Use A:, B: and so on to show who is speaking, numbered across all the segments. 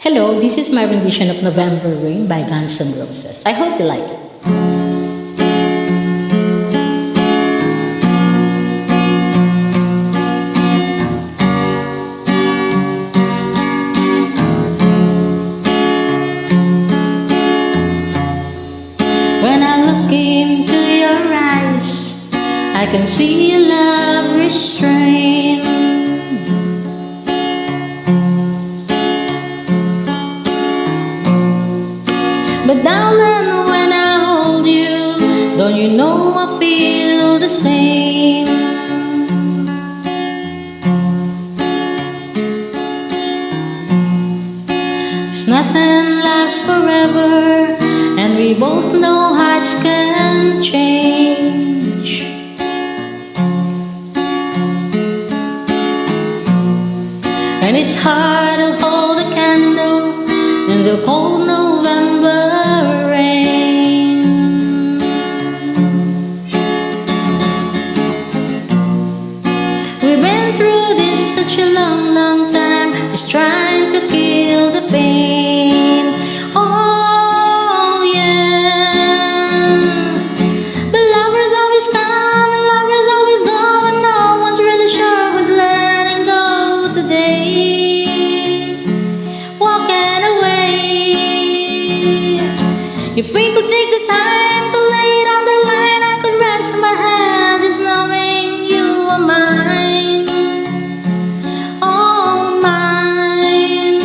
A: Hello, this is my rendition of November Rain by Guns N' Roses. I hope you like it. When I look into your eyes, I can see a love restrained. But darling, when I hold you, don't you know I feel the same? Cause nothing lasts forever, and we both know hearts can change. And it's hard to hold a candle in the cold November rain. We've been through this such a long, long time, just trying to kill the pain. Oh yeah. But lovers always come and lovers always go, and no one's really sure who's letting go today. Walking away. If we could take the time to lay it on the line, I could rest my head just knowing you are mine. Oh, mine.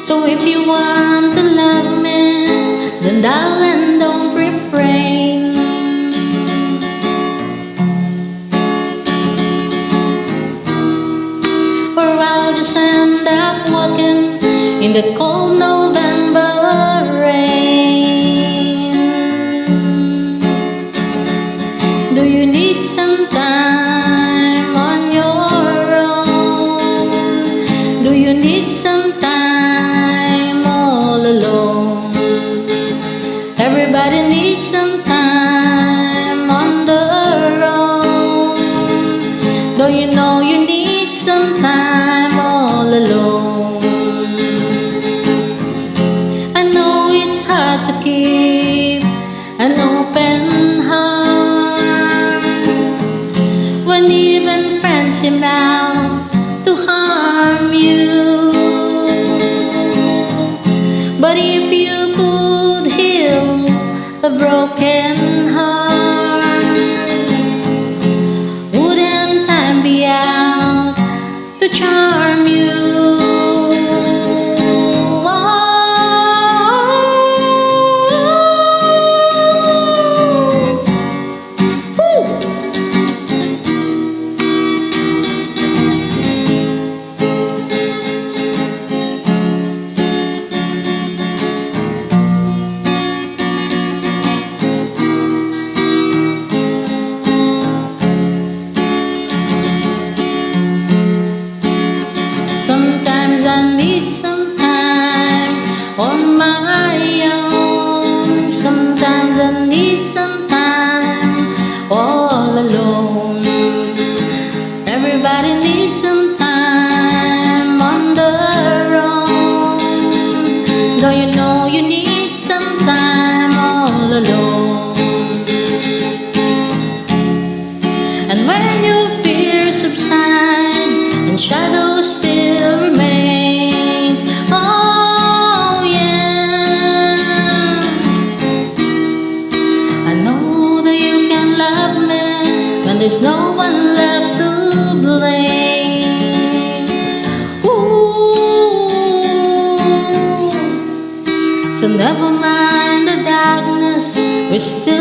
A: So if you want to love me, then darling, don't refrain. Or I'll just end up walking in that cold November rain. Do you need some time on your own? Do you need some time all alone? Everybody needs some time on their own. Don't you know you need some time all alone? To keep an open heart when even friends seem out to harm you. But if you could heal a broken heart, wouldn't time be out to charm you? Sometimes I need some time on my own. Sometimes I need some time all alone. Everybody needs some time on their own. Don't you know you need some time all alone? And when your fears subside and shadows still remains, oh yeah, I know that you can love me when there's no one left to blame. Ooh. So never mind the darkness, we still